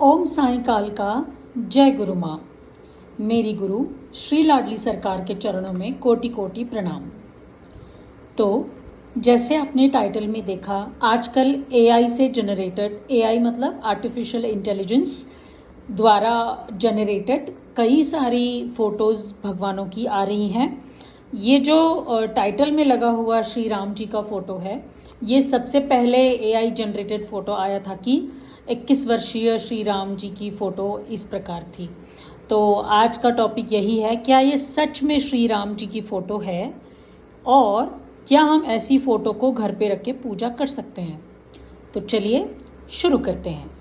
ओम साई काल का जय गुरु माँ। मेरी गुरु श्री लाडली सरकार के चरणों में कोटि कोटि प्रणाम। तो जैसे आपने टाइटल में देखा, आजकल एआई से जनरेटेड, एआई मतलब आर्टिफिशियल इंटेलिजेंस द्वारा जनरेटेड कई सारी फोटोज़ भगवानों की आ रही हैं। ये जो टाइटल में लगा हुआ श्री राम जी का फ़ोटो है, ये सबसे पहले एआई जनरेटेड फ़ोटो आया था कि 21 वर्षीय श्री राम जी की फ़ोटो इस प्रकार थी। तो आज का टॉपिक यही है, क्या ये सच में श्री राम जी की फ़ोटो है और क्या हम ऐसी फ़ोटो को घर पे रख के पूजा कर सकते हैं। तो चलिए शुरू करते हैं।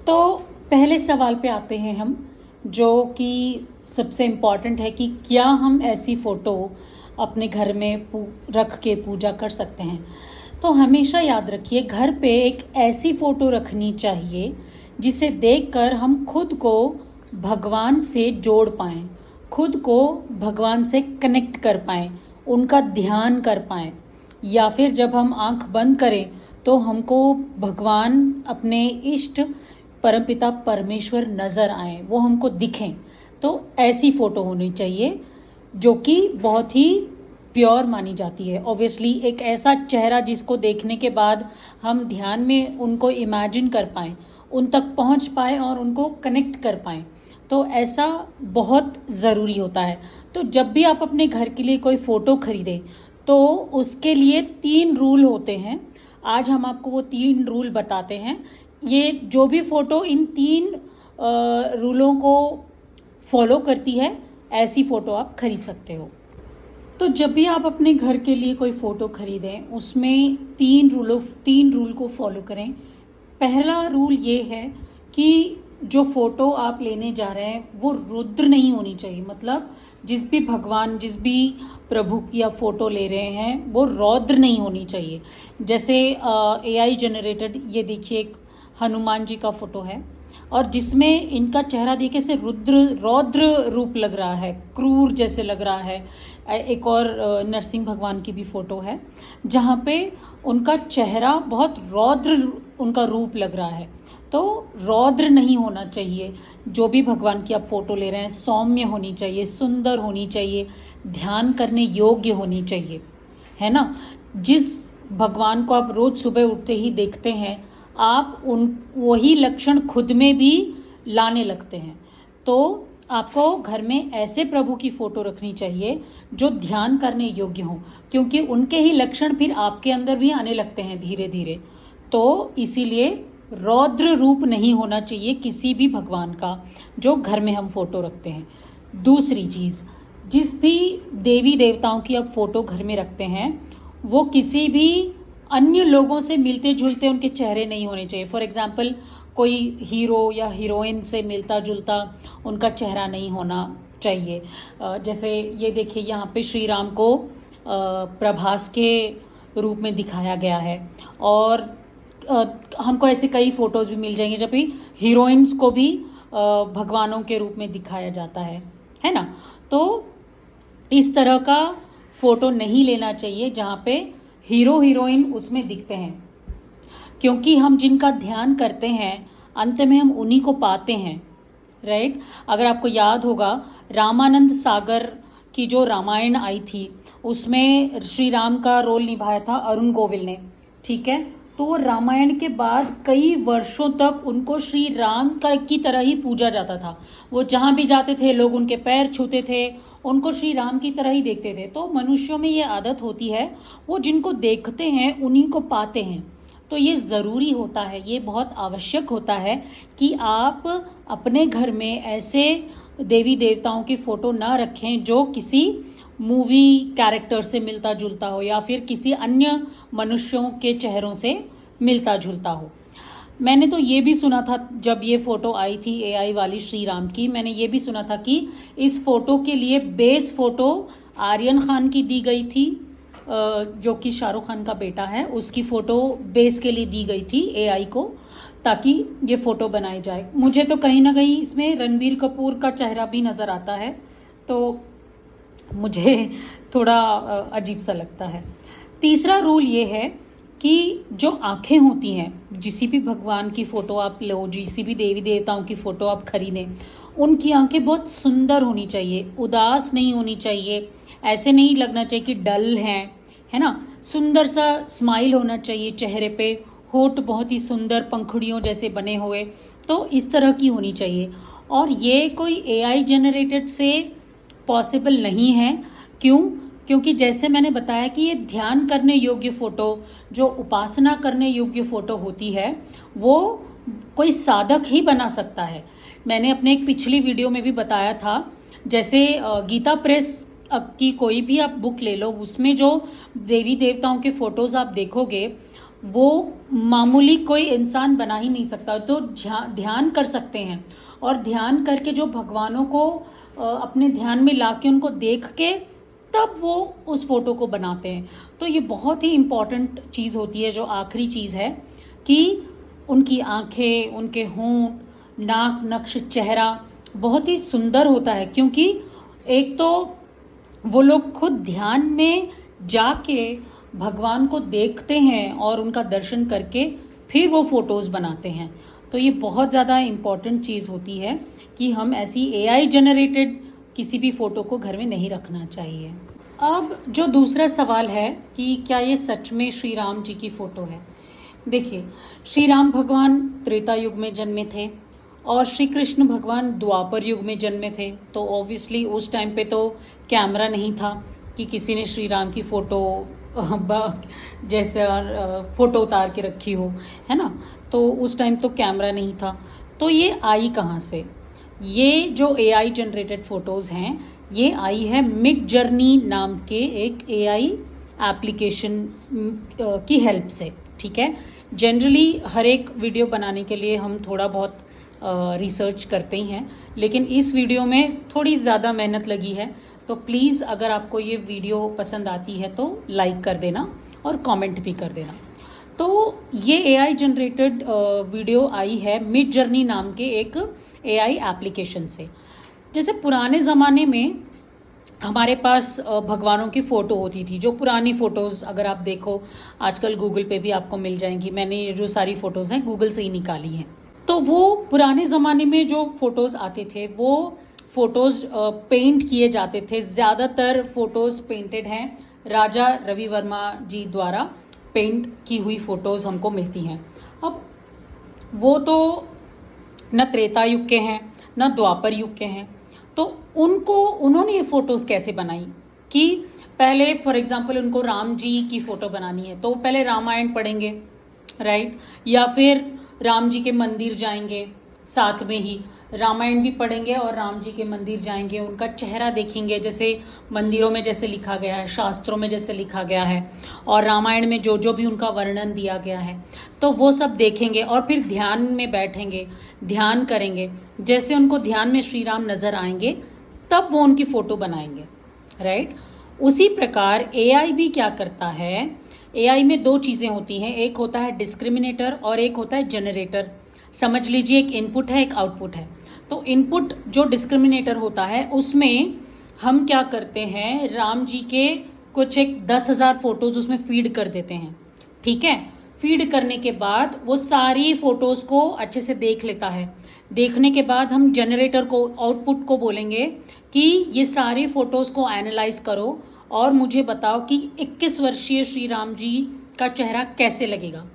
तो पहले सवाल पे आते हैं हम, जो कि सबसे इम्पॉर्टेंट है कि क्या हम ऐसी फ़ोटो अपने घर में रख के पूजा कर सकते हैं। तो हमेशा याद रखिए, घर पे एक ऐसी फ़ोटो रखनी चाहिए जिसे देखकर हम खुद को भगवान से जोड़ पाएँ, खुद को भगवान से कनेक्ट कर पाएँ, उनका ध्यान कर पाएँ, या फिर जब हम आंख बंद करें तो हमको भगवान अपने इष्ट परमपिता परमेश्वर नज़र आए, वो हमको दिखें। तो ऐसी फ़ोटो होनी चाहिए जो कि बहुत ही प्योर मानी जाती है। ऑब्वियसली एक ऐसा चेहरा जिसको देखने के बाद हम ध्यान में उनको इमेजिन कर पाएँ, उन तक पहुंच पाएँ और उनको कनेक्ट कर पाएँ, तो ऐसा बहुत ज़रूरी होता है। तो जब भी आप अपने घर के लिए कोई फ़ोटो खरीदें तो उसके लिए 3 रूल होते हैं। आज हम आपको वो 3 रूल बताते हैं। ये जो भी फ़ोटो इन 3 रूलों को फॉलो करती है, ऐसी फ़ोटो आप खरीद सकते हो। तो जब भी आप अपने घर के लिए कोई फ़ोटो खरीदें, उसमें 3 रूल को फॉलो करें। पहला रूल ये है कि जो फ़ोटो आप लेने जा रहे हैं वो रुद्र नहीं होनी चाहिए। मतलब जिस भी भगवान, जिस भी प्रभु की आप फ़ोटो ले रहे हैं वो रौद्र नहीं होनी चाहिए। जैसे एआई जनरेटेड, ये देखिए एक हनुमान जी का फ़ोटो है और जिसमें इनका चेहरा देखे से रौद्र रूप लग रहा है, क्रूर जैसे लग रहा है। एक और नरसिंह भगवान की भी फ़ोटो है जहाँ पे उनका चेहरा बहुत रौद्र, उनका रूप लग रहा है। तो रौद्र नहीं होना चाहिए। जो भी भगवान की आप फ़ोटो ले रहे हैं सौम्य होनी चाहिए, सुंदर होनी चाहिए, ध्यान करने योग्य होनी चाहिए, है ना। जिस भगवान को आप रोज़ सुबह उठते ही देखते हैं, आप उन वही लक्षण खुद में भी लाने लगते हैं। तो आपको घर में ऐसे प्रभु की फ़ोटो रखनी चाहिए जो ध्यान करने योग्य हो, क्योंकि उनके ही लक्षण फिर आपके अंदर भी आने लगते हैं धीरे धीरे। तो इसीलिए रौद्र रूप नहीं होना चाहिए किसी भी भगवान का जो घर में हम फ़ोटो रखते हैं। दूसरी चीज़, जिस भी देवी देवताओं की आप फ़ोटो घर में रखते हैं वो किसी भी अन्य लोगों से मिलते जुलते उनके चेहरे नहीं होने चाहिए। फॉर एग्जाम्पल कोई हीरो या हीरोइन से मिलता जुलता उनका चेहरा नहीं होना चाहिए। जैसे ये देखिए, यहाँ पे श्री राम को प्रभास के रूप में दिखाया गया है और हमको ऐसे कई फ़ोटोज़ भी मिल जाएंगे जब भी हीरोइंस को भी भगवानों के रूप में दिखाया जाता है ना। तो इस तरह का फ़ोटो नहीं लेना चाहिए जहाँ पे हीरो हीरोइन उसमें दिखते हैं, क्योंकि हम जिनका ध्यान करते हैं अंत में हम उन्हीं को पाते हैं, राइट। अगर आपको याद होगा, रामानंद सागर की जो रामायण आई थी उसमें श्री राम का रोल निभाया था अरुण गोविल ने, ठीक है। तो रामायण के बाद कई वर्षों तक उनको श्री राम की तरह ही पूजा जाता था। वो जहाँ भी जाते थे लोग उनके पैर छूते थे, उनको श्री राम की तरह ही देखते थे। तो मनुष्यों में ये आदत होती है, वो जिनको देखते हैं उन्हीं को पाते हैं। तो ये ज़रूरी होता है, ये बहुत आवश्यक होता है कि आप अपने घर में ऐसे देवी देवताओं की फ़ोटो ना रखें जो किसी मूवी कैरेक्टर से मिलता जुलता हो या फिर किसी अन्य मनुष्यों के चेहरों से मिलता जुलता हो। मैंने तो ये भी सुना था, जब ये फ़ोटो आई थी एआई वाली श्री राम की, मैंने ये भी सुना था कि इस फ़ोटो के लिए बेस फ़ोटो आर्यन खान की दी गई थी, जो कि शाहरुख खान का बेटा है, उसकी फ़ोटो बेस के लिए दी गई थी एआई को। ताकि ये फोटो बनाई जाए। मुझे तो कहीं ना कहीं इसमें रणबीर कपूर का चेहरा भी नजर आता है, तो मुझे थोड़ा अजीब सा लगता है। तीसरा रूल ये है कि जो आंखें होती हैं, किसी भी भगवान की फोटो आप लो, किसी भी देवी देवताओं की फोटो आप खरीदें, उनकी आंखें बहुत सुंदर होनी चाहिए, उदास नहीं होनी चाहिए, ऐसे नहीं लगना चाहिए कि डल हैं, है ना। सुंदर सा स्माइल होना चाहिए चेहरे पे, होठ बहुत ही सुंदर पंखुड़ियों जैसे बने हुए, तो इस तरह की होनी चाहिए। और ये कोई एआई जनरेटेड से पॉसिबल नहीं है। क्यों? क्योंकि जैसे मैंने बताया कि ये ध्यान करने योग्य फोटो, जो उपासना करने योग्य फोटो होती है, वो कोई साधक ही बना सकता है। मैंने अपने एक पिछली वीडियो में भी बताया था, जैसे गीता प्रेस की कोई भी आप बुक ले लो, उसमें जो देवी देवताओं के फोटोज आप देखोगे, वो मामूली कोई इंसान बना ही नहीं सकता। तो ध्यान कर सकते हैं, और ध्यान करके जो भगवानों को अपने ध्यान में लाके उनको देख के तब वो उस फोटो को बनाते हैं। तो ये बहुत ही इम्पॉर्टेंट चीज़ होती है। जो आखिरी चीज़ है कि उनकी आंखें, उनके होंठ, नाक, नक्श, चेहरा बहुत ही सुंदर होता है, क्योंकि एक तो वो लोग खुद ध्यान में जाके भगवान को देखते हैं और उनका दर्शन करके फिर वो फोटोज बनाते हैं। तो ये बहुत ज़्यादा इम्पॉर्टेंट चीज़ होती है कि हम ऐसी एआई जनरेटेड किसी भी फोटो को घर में नहीं रखना चाहिए। अब जो दूसरा सवाल है कि क्या ये सच में श्री राम जी की फोटो है। देखिए, श्री राम भगवान त्रेता युग में जन्मे थे और श्री कृष्ण भगवान द्वापर युग में जन्मे थे। तो ऑब्वियसली उस टाइम पे तो कैमरा नहीं था कि किसी ने श्री राम की फोटो जैसे फोटो उतार के रखी हो, है ना। तो उस टाइम तो कैमरा नहीं था। तो ये आई कहाँ से? ये जो एआई जनरेटेड फोटोज हैं, ये आई है मिड जर्नी नाम के एक एआई एप्लीकेशन की हेल्प से। ठीक है, जनरली हर एक वीडियो बनाने के लिए हम थोड़ा बहुत रिसर्च करते ही हैं, लेकिन इस वीडियो में थोड़ी ज़्यादा मेहनत लगी है। तो प्लीज़ अगर आपको ये वीडियो पसंद आती है तो लाइक कर देना और कमेंट भी कर देना। तो ये एआई जनरेटेड वीडियो आई है मिड जर्नी नाम के एक एआई एप्लीकेशन से। जैसे पुराने ज़माने में हमारे पास भगवानों की फ़ोटो होती थी, जो पुरानी फ़ोटोज़ अगर आप देखो, आजकल गूगल पे भी आपको मिल जाएंगी। मैंने जो सारी फ़ोटोज़ हैं गूगल से ही निकाली हैं। तो वो पुराने ज़माने में जो फ़ोटोज़ आते थे, वो फ़ोटोज़ पेंट किए जाते थे। ज़्यादातर फ़ोटोज़ पेंटेड हैं, राजा रवि वर्मा जी द्वारा पेंट की हुई फ़ोटोज़ हमको मिलती हैं। अब वो तो न त्रेता युग के हैं न द्वापर युग के हैं। तो उन्होंने ये फ़ोटोज़ कैसे बनाई कि पहले फॉर एग्जांपल उनको राम जी की फ़ोटो बनानी है तो पहले रामायण पढ़ेंगे, राइट, या फिर राम जी के मंदिर जाएंगे, साथ में ही रामायण भी पढ़ेंगे और राम जी के मंदिर जाएंगे, उनका चेहरा देखेंगे, जैसे मंदिरों में जैसे लिखा गया है, शास्त्रों में जैसे लिखा गया है, और रामायण में जो जो भी उनका वर्णन दिया गया है, तो वो सब देखेंगे और फिर ध्यान में बैठेंगे, ध्यान करेंगे। जैसे उनको ध्यान में श्री राम नजर आएंगे तब वो उनकी फोटो बनाएंगे, राइट। उसी प्रकार एआई भी क्या करता है, एआई में दो चीजें होती हैं, एक होता है डिस्क्रिमिनेटर और एक होता है जनरेटर। समझ लीजिए एक इनपुट है, एक आउटपुट है। तो इनपुट जो डिस्क्रिमिनेटर होता है, उसमें हम क्या करते हैं, राम जी के कुछ एक 10,000 फोटोज उसमें फीड कर देते हैं। ठीक है, फीड करने के बाद वो सारी फोटोज को अच्छे से देख लेता है। देखने के बाद हम जनरेटर को, आउटपुट को बोलेंगे कि ये सारी फोटोज को एनालाइज करो और मुझे बताओ कि 21 वर्षीय श्री राम जी का चेहरा कैसे लगेगा।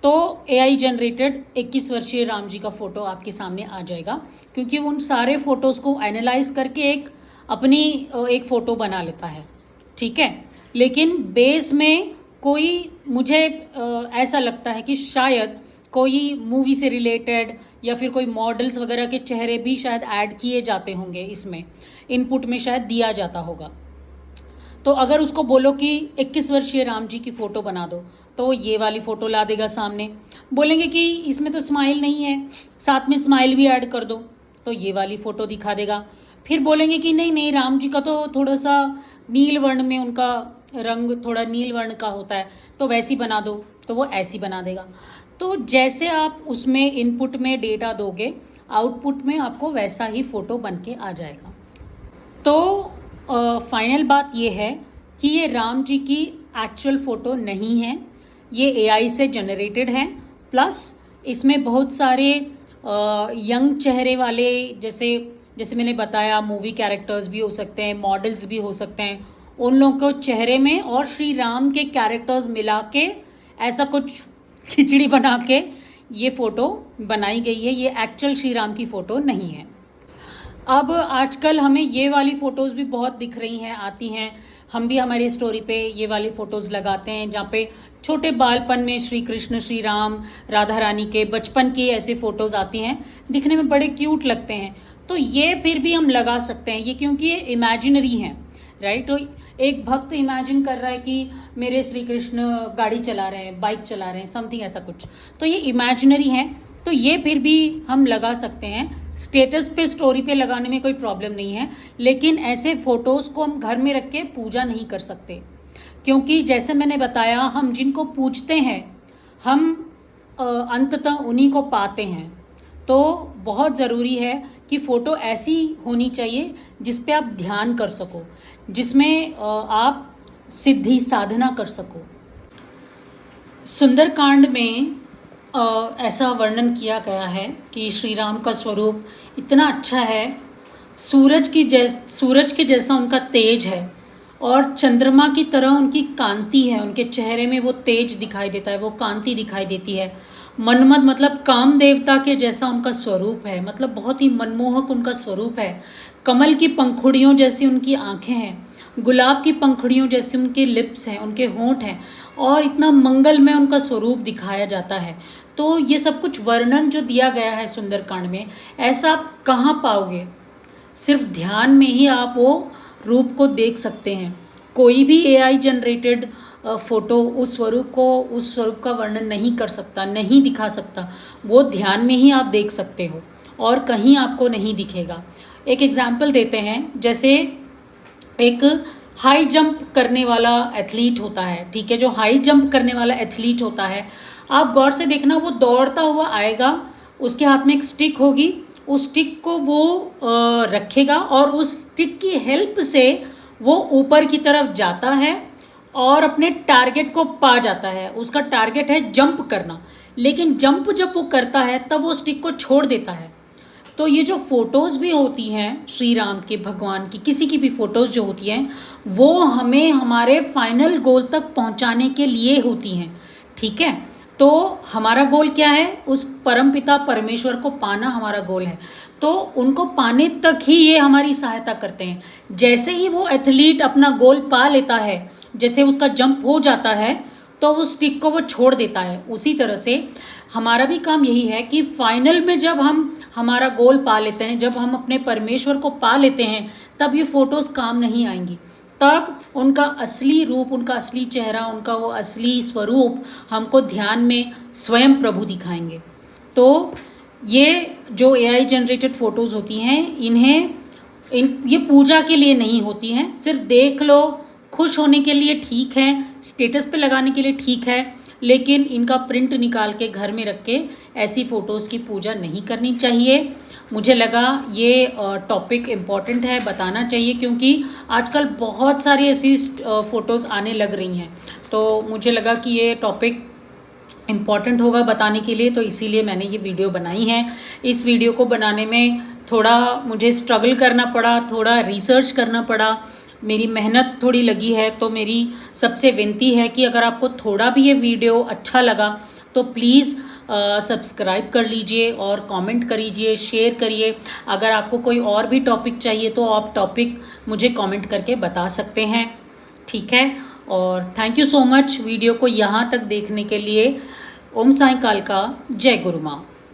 तो एआई जनरेटेड 21 वर्षीय राम जी का फोटो आपके सामने आ जाएगा, क्योंकि उन सारे फोटोज को एनालाइज करके अपनी एक फोटो बना लेता है। ठीक है, लेकिन बेस में कोई, मुझे ऐसा लगता है कि शायद कोई मूवी से रिलेटेड या फिर कोई मॉडल्स वगैरह के चेहरे भी शायद ऐड किए जाते होंगे, इसमें इनपुट में शायद दिया जाता होगा। तो अगर उसको बोलो कि 21 वर्षीय राम जी की फोटो बना दो, तो ये वाली फोटो ला देगा सामने। बोलेंगे कि इसमें तो स्माइल नहीं है, साथ में स्माइल भी ऐड कर दो, तो ये वाली फोटो दिखा देगा। फिर बोलेंगे कि नहीं नहीं, राम जी का तो थोड़ा सा नील वर्ण में, उनका रंग थोड़ा नील वर्ण का होता है, तो वैसी बना दो, तो वो ऐसी बना देगा। तो जैसे आप उसमें इनपुट में डेटा दोगे, आउटपुट में आपको वैसा ही फोटो बन के आ जाएगा। तो फाइनल बात ये है कि ये राम जी की एक्चुअल फोटो नहीं है, ये एआई से जनरेटेड है। प्लस इसमें बहुत सारे यंग चेहरे वाले, जैसे मैंने बताया, मूवी कैरेक्टर्स भी हो सकते हैं, मॉडल्स भी हो सकते हैं, उन लोगों को चेहरे में और श्री राम के कैरेक्टर्स मिला के ऐसा कुछ खिचड़ी बना के ये फोटो बनाई गई है। ये एक्चुअल श्री राम की फोटो नहीं है। अब आजकल हमें ये वाली फोटोज़ भी बहुत दिख रही हैं, आती हैं। हम भी हमारी स्टोरी पे ये वाली फ़ोटोज़ लगाते हैं जहाँ पे छोटे बालपन में श्री कृष्ण, श्री राम, राधा रानी के बचपन की ऐसी फ़ोटोज़ आती हैं, दिखने में बड़े क्यूट लगते हैं। तो ये फिर भी हम लगा सकते हैं ये, क्योंकि ये इमेजिनरी हैं, राइट। तो एक भक्त इमेजिन कर रहा है कि मेरे श्री कृष्ण गाड़ी चला रहे हैं, बाइक चला रहे हैं, समथिंग ऐसा कुछ, तो ये इमेजिनरी है। तो ये फिर भी हम लगा सकते हैं। स्टेटस पे, स्टोरी पे लगाने में कोई प्रॉब्लम नहीं है, लेकिन ऐसे फोटोज को हम घर में रख के पूजा नहीं कर सकते, क्योंकि जैसे मैंने बताया, हम जिनको पूजते हैं हम अंततः उन्हीं को पाते हैं। तो बहुत ज़रूरी है कि फ़ोटो ऐसी होनी चाहिए जिस पे आप ध्यान कर सको, जिसमें आप सिद्धि साधना कर सको। सुंदरकांड में ऐसा वर्णन किया गया है कि श्री राम का स्वरूप इतना अच्छा है, सूरज के जैसा उनका तेज है और चंद्रमा की तरह उनकी कांति है। उनके चेहरे में वो तेज दिखाई देता है, वो कांति दिखाई देती है। मनमद मतलब काम देवता के जैसा उनका स्वरूप है, मतलब बहुत ही मनमोहक उनका स्वरूप है। कमल की पंखुड़ियों जैसी उनकी आंखें हैं, गुलाब की पंखुड़ियों जैसे उनके लिप्स हैं, उनके होंठ हैं, और इतना मंगलमय उनका स्वरूप दिखाया जाता है। तो ये सब कुछ वर्णन जो दिया गया है सुंदरकांड में, ऐसा आप कहाँ पाओगे? सिर्फ ध्यान में ही आप वो रूप को देख सकते हैं। कोई भी एआई जनरेटेड फोटो उस स्वरूप का वर्णन नहीं कर सकता, नहीं दिखा सकता। वो ध्यान में ही आप देख सकते हो और कहीं आपको नहीं दिखेगा। एक एग्जाम्पल देते हैं, जैसे एक हाई जंप करने वाला एथलीट होता है, ठीक है। जो हाई जंप करने वाला एथलीट होता है, आप गौर से देखना, वो दौड़ता हुआ आएगा, उसके हाथ में एक स्टिक होगी, उस स्टिक को वो रखेगा और उस स्टिक की हेल्प से वो ऊपर की तरफ जाता है और अपने टारगेट को पा जाता है। उसका टारगेट है जंप करना, लेकिन जंप जब वो करता है तब वो स्टिक को छोड़ देता है। तो ये जो फोटोज़ भी होती हैं श्री राम के, भगवान की, किसी की भी फोटोज़ जो होती हैं, वो हमें हमारे फाइनल गोल तक पहुंचाने के लिए होती हैं, ठीक है। तो हमारा गोल क्या है? उस परमपिता परमेश्वर को पाना हमारा गोल है। तो उनको पाने तक ही ये हमारी सहायता करते हैं। जैसे ही वो एथलीट अपना गोल पा लेता है, जैसे उसका जंप हो जाता है, तो उस स्टिक को वो छोड़ देता है। उसी तरह से हमारा भी काम यही है कि फाइनल में जब हम हमारा गोल पा लेते हैं, जब हम अपने परमेश्वर को पा लेते हैं, तब ये फोटोज़ काम नहीं आएंगी। तब उनका असली रूप, उनका असली चेहरा, उनका वो असली स्वरूप हमको ध्यान में स्वयं प्रभु दिखाएंगे। तो ये जो एआई जनरेटेड फ़ोटोज़ होती हैं, ये पूजा के लिए नहीं होती हैं। सिर्फ देख लो, खुश होने के लिए ठीक है, स्टेटस पे लगाने के लिए ठीक है, लेकिन इनका प्रिंट निकाल के घर में रख के ऐसी फ़ोटोज़ की पूजा नहीं करनी चाहिए। मुझे लगा ये टॉपिक इम्पॉर्टेंट है, बताना चाहिए, क्योंकि आजकल बहुत सारी ऐसी फ़ोटोज़ आने लग रही हैं। तो मुझे लगा कि ये टॉपिक इम्पॉर्टेंट होगा बताने के लिए, तो इसीलिए मैंने ये वीडियो बनाई है। इस वीडियो को बनाने में थोड़ा मुझे स्ट्रगल करना पड़ा, थोड़ा रिसर्च करना पड़ा, मेरी मेहनत थोड़ी लगी है। तो मेरी सबसे विनती है कि अगर आपको थोड़ा भी ये वीडियो अच्छा लगा तो प्लीज़ सब्सक्राइब कर लीजिए और कमेंट करिए, शेयर करिए। अगर आपको कोई और भी टॉपिक चाहिए तो आप टॉपिक मुझे कमेंट करके बता सकते हैं, ठीक है। और thank you so much video को यहाँ तक देखने के लिए। ओम साईं काल का, जय गुरु माँ।